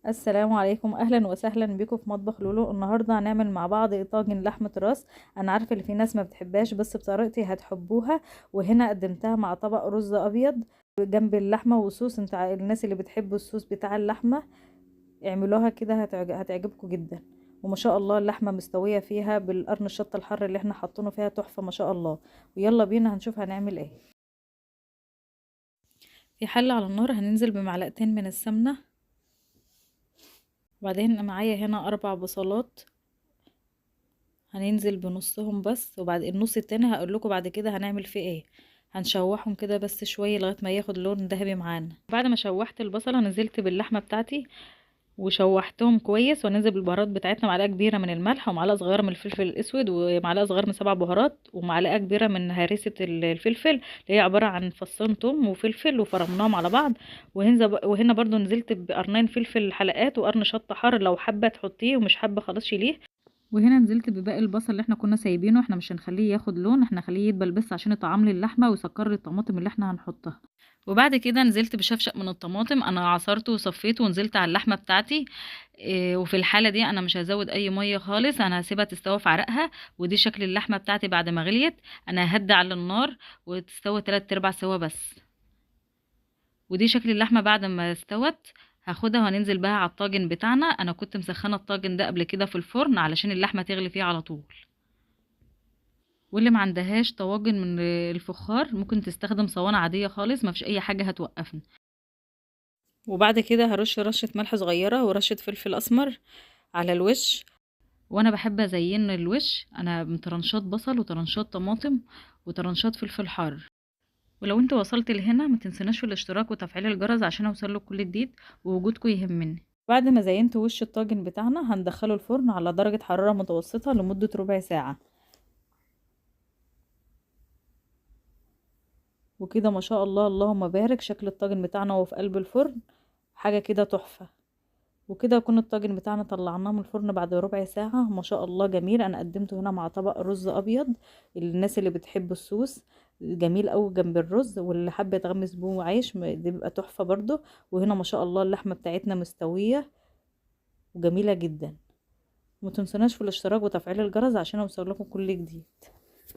السلام عليكم، اهلا وسهلا بكم في مطبخ لولو. النهارده هنعمل مع بعض طاجن لحمه راس. انا عارفه ان في ناس ما بتحبهاش بس بطريقتي هتحبوها. وهنا قدمتها مع طبق رز ابيض جنب اللحمه وصوص. الناس اللي بتحبوا الصوص بتاع اللحمه اعملوها كده هتعجبكم جدا. وما شاء الله اللحمه مستويه فيها بالقرن الشطه الحر اللي احنا حاطينه فيها تحفه ما شاء الله. ويلا بينا هنشوف هنعمل ايه. في حله على النار هننزل بمعلقتين من السمنه، وبعدين معايا هنا 4 بصلات هننزل بنصهم بس، وبعد النص التاني هقول لكم بعد كده هنعمل فيه ايه. هنشوحهم كده بس شويه لغايه ما ياخد لون ذهبي معانا. بعد ما شوحت البصله نزلت باللحمه بتاعتي وشوحتهم كويس، وننزل بالبهارات بتاعتنا معلقه كبيره من الملح ومعلقه صغيره من الفلفل الاسود ومعلقه صغيره من 7 بهارات ومعلقه كبيره من هريسه الفلفل اللي هي عباره عن فصين توم وفلفل وفرمناهم على بعض. وهنا برضو نزلت بقرنين فلفل حلقات وقرن شطه حار، لو حابه تحطيه ومش حابه خلاص شيليه. وهنا نزلت بباقي البصل اللي احنا كنا سايبينه، احنا مش هنخليه ياخد لون، احنا هنخليه يدبل بس عشان يطعم لي اللحمه ويسكر لي الطماطم اللي احنا هنحطها. وبعد كده نزلت بشفشق من الطماطم، انا عصرته وصفيته ونزلت على اللحمه بتاعتي. وفي الحاله دي انا مش هزود اي ميه خالص، انا هسيبها تستوي في عرقها. ودي شكل اللحمه بتاعتي بعد ما غليت. انا هدي على النار وتستوي 3/4 سوا بس. ودي شكل اللحمه بعد ما استوت. هاخدها وهننزل بها على الطاجن بتاعنا. انا كنت مسخنه الطاجن ده قبل كده في الفرن علشان اللحمه تغلي فيه على طول. واللي ما عندهاش طواجن من الفخار ممكن تستخدم صواني عاديه خالص، ما فيش اي حاجه هتوقفنا. وبعد كده هرش رشه ملح صغيره ورشه فلفل اسمر على الوش. وانا بحب ازين الوش انا بطرنشات بصل وطرنشات طماطم وطرنشات فلفل حار. ولو انت وصلت لهنا ما تنسناش في الاشتراك وتفعيل الجرس عشان اوصلك كل جديد، ووجودكم يهمني. بعد ما زينت وش الطاجن بتاعنا هندخله الفرن على درجة حرارة متوسطة لمدة ربع ساعة. وكده ما شاء الله اللهم بارك شكل الطاجن بتاعنا وهو في قلب الفرن حاجة كده تحفة. وكده يكون الطاجن بتاعنا طلعناه من الفرن بعد ربع ساعة ما شاء الله جميل. انا قدمته هنا مع طبق رز ابيض. الناس اللي بتحب الصوص جميل قوي جنب الرز، واللي حابه يتغمس بيه عيش دي بيبقى تحفة برضو. وهنا ما شاء الله اللحمة بتاعتنا مستوية وجميلة جدا. ومتنسوناش في الاشتراك وتفعيل الجرس عشان اوصل لكم كل جديد.